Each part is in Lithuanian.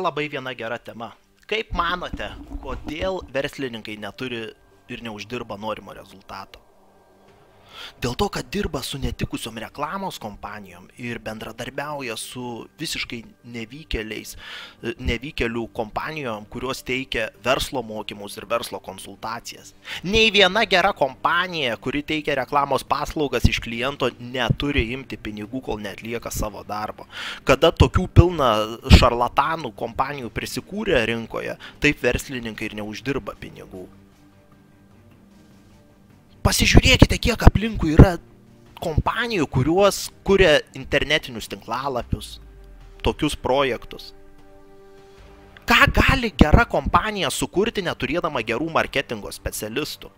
dar labai viena gera tema. Kaip manote, kodėl verslininkai neturi ir neuždirba norimo rezultato? Dėl to, kad dirba su netikusiom reklamos kompanijom ir bendradarbiauja su visiškai nevykėlių kompanijom, kurios teikia verslo mokymus ir verslo konsultacijas. Nei viena gera kompanija, kuri teikia reklamos paslaugas iš kliento, neturi imti pinigų, kol neatlieka savo darbo. Kada tokių pilna šarlatanų kompanijų prisikūrė rinkoje, taip verslininkai ir neuždirba pinigų. Pasižiūrėkite, kiek aplinkui yra kompanijų, kurios kuria internetinius tinklalapius, tokius projektus. Ką gali gera kompanija sukurti, neturėdama gerų marketingo specialistų?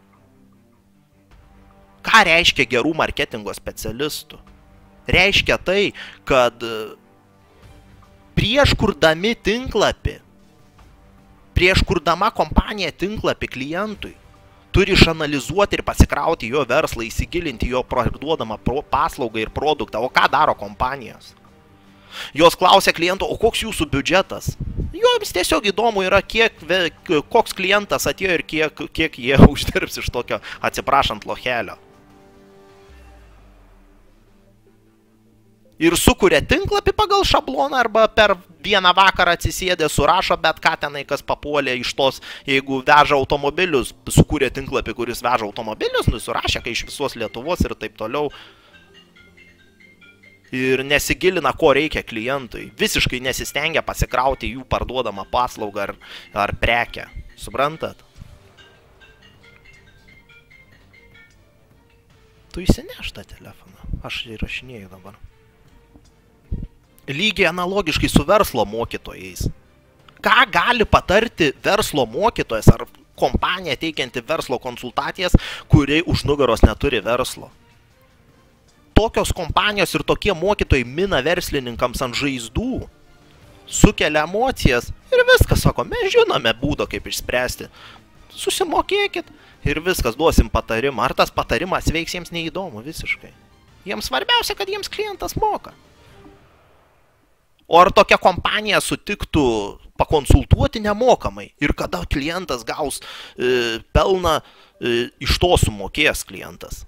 Ką reiškia gerų marketingo specialistų? Reiškia tai, kad prieš kurdami tinklapį, prieš kurdama kompanija tinklapį klientui, turi išanalizuoti ir pasikrauti jo verslą, įsigilinti jo parduodamą paslaugą ir produktą. O ką daro kompanijos? Jos klausia kliento, o koks jūsų biudžetas? Joms tiesiog įdomu yra, koks klientas atėjo ir kiek jie uždirbs iš tokio, atsiprašant, lochelio. Ir sukuria tinklapį pagal šabloną arba per vieną vakarą atsisėdė, surašo bet ką tenai, kas papuolė iš tos, jeigu veža automobilius, sukūrė tinklapį, kuris veža automobilius, surašė, kai iš visos Lietuvos ir taip toliau. Ir nesigilina, ko reikia klientui. Visiškai nesistengia pasikrauti jų parduodamą paslaugą ar prekę. Suprantat? Tu įsineš tą telefoną. Aš įrašinėju dabar. Lygiai analogiškai su verslo mokytojais. Ką gali patarti verslo mokytojas ar kompanija teikianti verslo konsultacijas, kuri už nugaros neturi verslo? Tokios kompanijos ir tokie mokytojai mina verslininkams ant žaizdų, sukelia emocijas ir viskas, sako, mes žinome būdą, kaip išspręsti. Susimokėkit ir viskas, duosim patarimą. Ar tas patarimas veiks, jiems neįdomu visiškai. Jiems svarbiausia, kad jiems klientas moka. O ar tokia kompanija sutiktų pakonsultuoti nemokamai ir kada klientas gaus pelną, iš to sumokės klientas?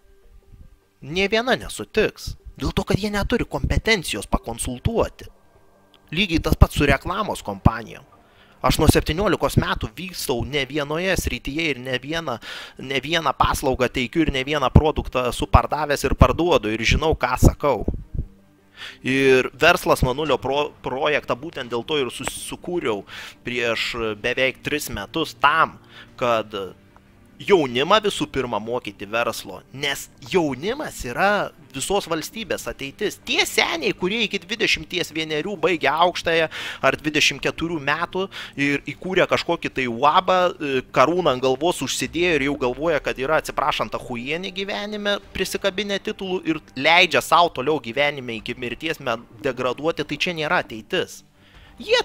Nė viena nesutiks, dėl to, kad jie neturi kompetencijos pakonsultuoti. Lygiai tas pats su reklamos kompanijom. Aš nuo 17 metų vykstau ne vienoje srityje ir ne vieną paslaugą teikiu ir ne vieną produktą esu pardavęs ir parduodu ir žinau, ką sakau. Ir verslas nuo nulio projektą būtent dėl to ir sukūriau prieš beveik 3 metus tam, kad jaunimą visų pirma mokyti verslo, nes jaunimas yra visos valstybės ateitis. Tie seniai, kurie iki 21 baigia aukštąją ar 24 metų ir įkūrė kažkokį tai uabą, karūną ant galvos užsidėjo ir jau galvoja, kad yra, atsiprašant, achujienį gyvenime, prisikabinę titulų ir leidžia savo toliau gyvenime iki mirties degraduoti, tai čia nėra ateitis. Jie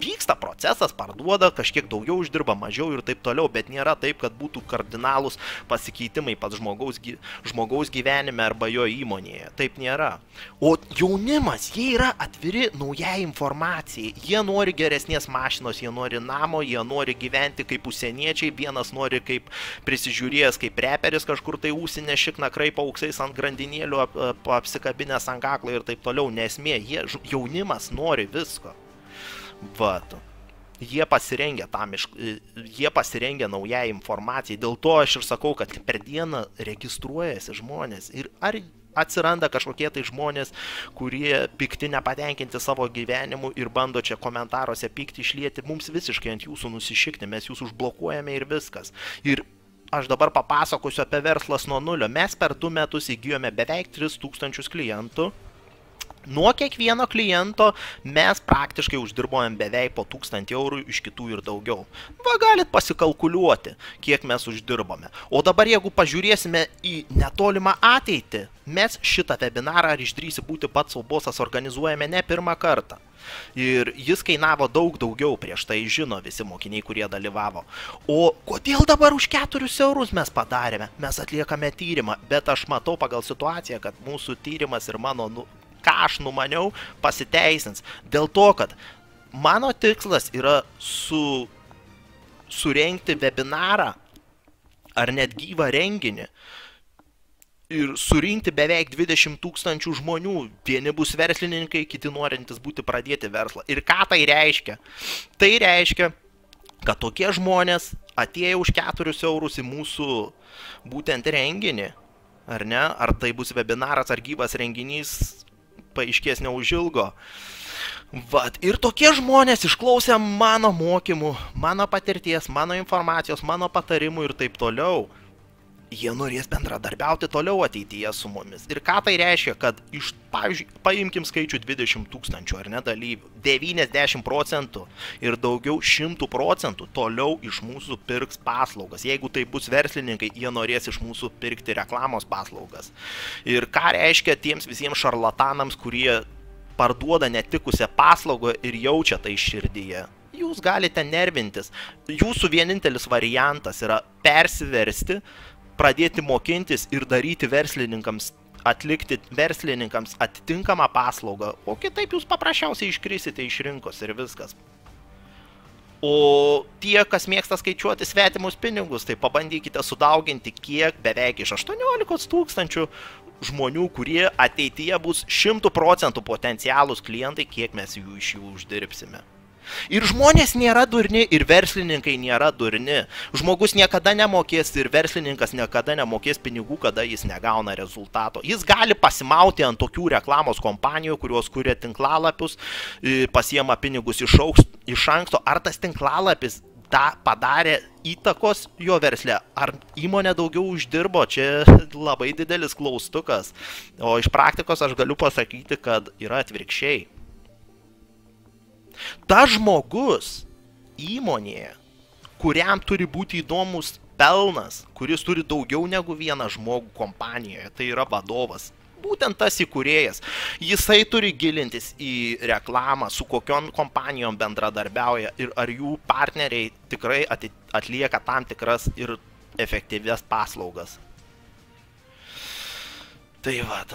vyksta procesas, parduoda, kažkiek daugiau uždirba, mažiau ir taip toliau, bet nėra taip, kad būtų kardinalūs pasikeitimai pats žmogaus gyvenime arba jo įmonėje. Taip nėra. O jaunimas, jie yra atviri naujai informacijai. Jie nori geresnės mašinos, jie nori namo, jie nori gyventi kaip užsieniečiai, vienas nori kaip prisižiūrėjęs, kaip reperis kažkur tai užsienė šikna kraipa auksais ant grandinėlių, apsikabinęs ant kaklo ir taip toliau. Nesmė, jaunimas nori visko. Vat. Jie pasirengia naujai informacijai. Dėl to aš ir sakau, kad per dieną registruojasi žmonės. Ir ar atsiranda kažkokie tai žmonės, kurie pikti, nepatenkinti savo gyvenimu ir bando čia komentaruose pykti išlieti, mums visiškai ant jūsų nusišikti, mes jūs užblokuojame ir viskas. Ir aš dabar papasakosiu apie verslas nuo nulio. Mes per 2 metus įgijome beveik 3000 klientų. Nuo kiekvieno kliento mes praktiškai uždirbojame beveik po 1000 eurų, iš kitų ir daugiau. Va, galit pasikalkuliuoti, kiek mes uždirbome. O dabar, jeigu pažiūrėsime į netolimą ateitį, mes šitą webinarą, ar išdrįsi būti pats savo bosas, organizuojame ne pirmą kartą. Ir jis kainavo daug daugiau, prieš tai žino visi mokiniai, kurie dalyvavo. O kodėl dabar už 4 eurus mes padarėme? Mes atliekame tyrimą, bet aš matau pagal situaciją, kad mūsų tyrimas ir mano ką aš numaniau, pasiteisins. Dėl to, kad Mano tikslas yra surengti webinarą ar net gyvą renginį ir surinkti beveik 20 000 žmonių. Vieni bus verslininkai, kiti norintis būti pradėti verslą. Ir ką tai reiškia? Tai reiškia, kad tokie žmonės atėję už 4 eurus į mūsų būtent renginį, ar ne? Ar tai bus webinaras ar gyvas renginys, paaiškės neužilgo. Vat, ir tokie žmonės išklausę mano mokymų, mano patirties, mano informacijos, mano patarimų ir taip toliau, jie norės bendradarbiauti toliau ateityje su mumis. Ir ką tai reiškia, kad iš, pavyzdžiui, paimkim skaičių 20 000 ar ne dalyvių, 90% ir daugiau 100% toliau iš mūsų pirks paslaugas. Jeigu tai bus verslininkai, jie norės iš mūsų pirkti reklamos paslaugas. Ir ką reiškia tiems visiems šarlatanams, kurie parduoda netikusią paslaugą ir jaučia tai širdyje. Jūs galite nervintis. Jūsų vienintelis variantas yra persiversti, pradėti mokintis ir daryti verslininkams, atlikti verslininkams atitinkamą paslaugą, o kitaip jūs paprasčiausiai iškrisite iš rinkos ir viskas. O tie, kas mėgsta skaičiuoti svetimus pinigus, tai pabandykite sudauginti beveik iš 18 000 žmonių, kurie ateityje bus 100% potencialūs klientai, kiek mes iš jų uždirbsime. Ir žmonės nėra durni, ir verslininkai nėra durni. Žmogus niekada nemokės ir verslininkas niekada nemokės pinigų, kada jis negauna rezultato. Jis gali pasimauti ant tokių reklamos kompanijų, kurios kuria tinklalapius, pasiema pinigus iš anksto. Ar tas tinklalapis padarė įtakos jo versle? Ar įmonė daugiau uždirbo? Čia labai didelis klaustukas. O iš praktikos aš galiu pasakyti, kad yra atvirkščiai. Ta žmogus įmonėje, kuriam turi būti įdomus pelnas, kuris turi daugiau negu vieną žmogų kompanijoje, tai yra vadovas. Būtent tas įkūrėjas. Jisai turi gilintis į reklamą, su kokiom kompanijom bendradarbiauja ir ar jų partneriai tikrai atlieka tam tikras ir efektyvias paslaugas. Tai vat.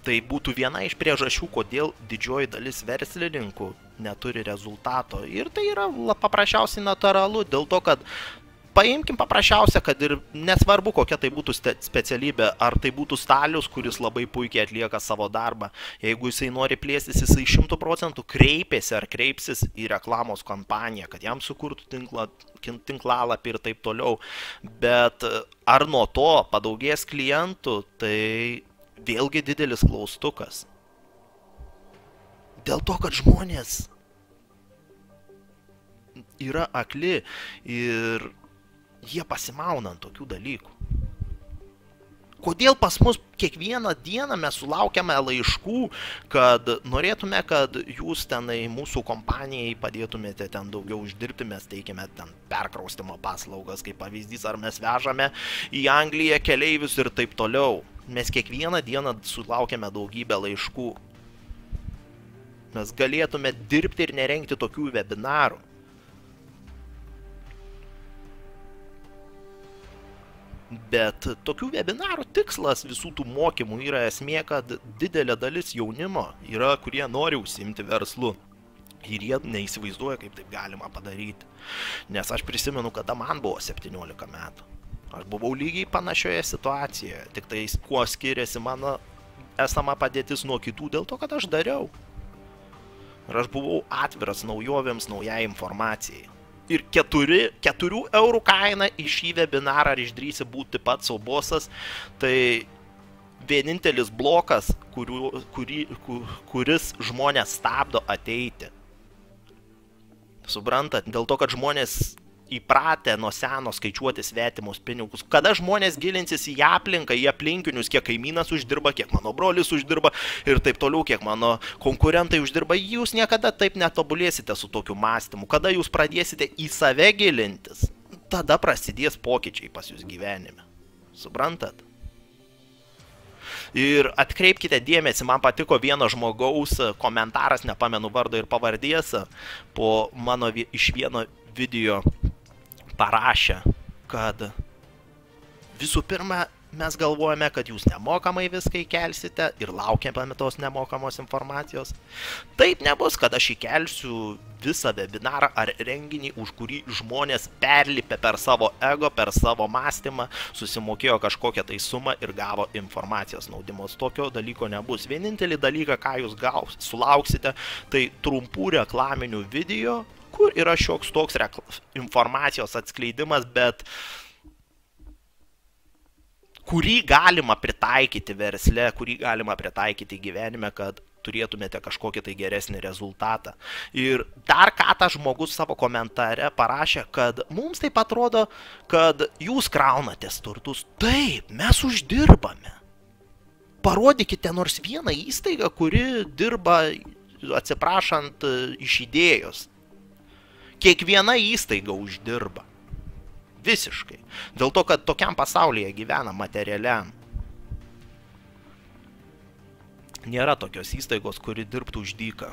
Tai būtų viena iš priežasčių, kodėl didžioji dalis verslininkų neturi rezultato. Ir tai yra paprasčiausiai natūralu, dėl to, kad paimkim paprasčiausia, kad ir nesvarbu, kokia tai būtų specialybė, ar tai būtų stalius, kuris labai puikiai atlieka savo darbą. Jeigu jisai nori plėstis, jisai 100% kreipėsi ar kreipsis į reklamos kompaniją, kad jam sukurtų tinklalapį ir taip toliau. Bet ar nuo to padaugės klientų, tai vėlgi didelis klaustukas. Dėl to, kad žmonės yra akli ir jie pasimauna ant tokių dalykų. Kodėl pas mus kiekvieną dieną mes sulaukiame laiškų, kad norėtume, kad jūs tenai mūsų kompanijai padėtumėte ten daugiau uždirbti, mes teikiame ten perkraustimo paslaugas, kaip pavyzdys, ar mes vežame į Angliją keleivius ir taip toliau. Mes kiekvieną dieną sulaukiame daugybę laiškų. Mes galėtume dirbti ir nerengti tokių webinarų. Bet tokių webinarų tikslas visų tų mokymų yra esmė, kad didelė dalis jaunimo yra, kurie nori užsiimti verslu. Ir jie neįsivaizduoja, kaip taip galima padaryti. Nes aš prisimenu, kada man buvo 17 metų. Aš buvau lygiai panašioje situacijoje, tik tai kuo skiriasi mano esama padėtis nuo kitų, dėl to, kad aš dariau. Ir aš buvau atviras naujovėms, naujai informacijai. Ir 4 eurų kaina į šį webinarą, ar išdrįsi būti pats savo bosas, tai vienintelis blokas, kuris žmonės stabdo ateiti. Suprantat, dėl to, kad žmonės įpratę nuo seno skaičiuoti svetimus pinigus. Kada žmonės gilinsis į aplinką, į aplinkinius, kiek kaimynas uždirba, kiek mano brolis uždirba ir taip toliau, kiek mano konkurentai uždirba, jūs niekada taip netobulėsite su tokiu mąstymu. Kada jūs pradėsite į save gilintis, tada prasidės pokyčiai pas jūs gyvenime. Suprantat? Ir atkreipkite dėmesį, man patiko vieno žmogaus komentaras, nepamenu vardo ir pavardės, po mano iš vieno video parašė, kad visų pirma, mes galvojame, kad jūs nemokamai viską įkelsite ir laukiame tos nemokamos informacijos. Taip nebus, kad aš įkelsiu visą webinarą ar renginį, už kurį žmonės perlipė per savo ego, per savo mąstymą, susimokėjo kažkokią tai sumą ir gavo informacijos naudimos. Tokio dalyko nebus. Vienintelį dalyką, ką jūs sulauksite, tai trumpų reklaminių video, kur yra šioks toks informacijos atskleidimas, bet kurį galima pritaikyti versle, kurį galima pritaikyti gyvenime, kad turėtumėte kažkokį tai geresnį rezultatą. Ir dar ką tas žmogus savo komentare parašė, kad mums taip atrodo, kad jūs kraunatės turtus. Taip, mes uždirbame. Parodykite nors vieną įstaigą, kuri dirba, atsiprašant, iš idėjos. Kiekviena įstaiga uždirba. Visiškai. Dėl to, kad tokiam pasaulyje gyvena materialiam. Nėra tokios įstaigos, kuri dirbtų už dyką.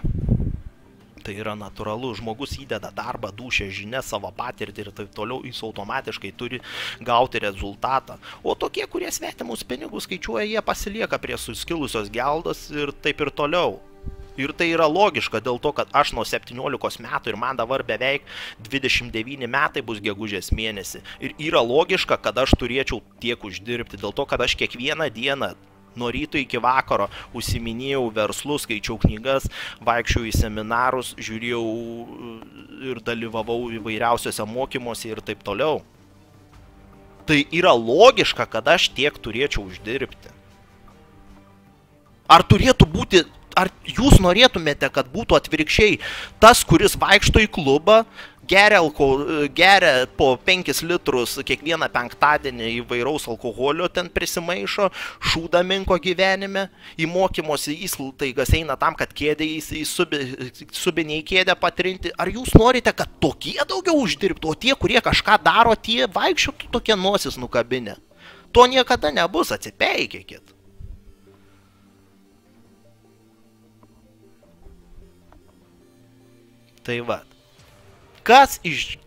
Tai yra natūralu. Žmogus įdeda darbą, dūšę, žinią, savo patirtį ir taip toliau, jis automatiškai turi gauti rezultatą. O tokie, kurie svetimus pinigus skaičiuoja, jie pasilieka prie suskilusios geldos ir taip ir toliau. Ir tai yra logiška dėl to, kad aš nuo 17 metų ir man dabar beveik 29 metai bus gegužės mėnesį. Ir yra logiška, kad aš turėčiau tiek uždirbti, dėl to, kad aš kiekvieną dieną nuo ryto iki vakaro užsiminėjau verslus, skaičiau knygas, vaikščiau į seminarus, žiūrėjau ir dalyvavau įvairiausiose mokymuose ir taip toliau. Tai yra logiška, kad aš tiek turėčiau uždirbti. Ar turėtų būti... Ar jūs norėtumėte, kad būtų atvirkščiai tas, kuris vaikšto į klubą, geria po 5 litrus kiekvieną penktadienį įvairaus alkoholio ten prisimaišo, šūdą minko gyvenime, į mokymosi įstaigas eina tam, kad kėdė į subinį į kėdę patrinti. Ar jūs norite, kad tokie daugiau uždirbtų, o tie, kurie kažką daro, tie vaikščiotų tokie nosis nukabinę? To niekada nebus, atsipeikėkit. Tai va, kas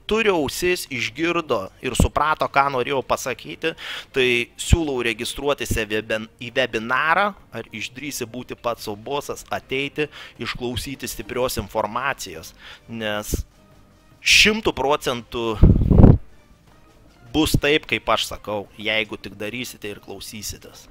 turi ausis, išgirdo ir suprato, ką norėjau pasakyti, tai siūlau registruotis į webinarą, ar išdrįsi būti pats savo bosas, ateiti, išklausyti stiprios informacijos, nes 100% bus taip, kaip aš sakau, jeigu tik darysite ir klausysitės.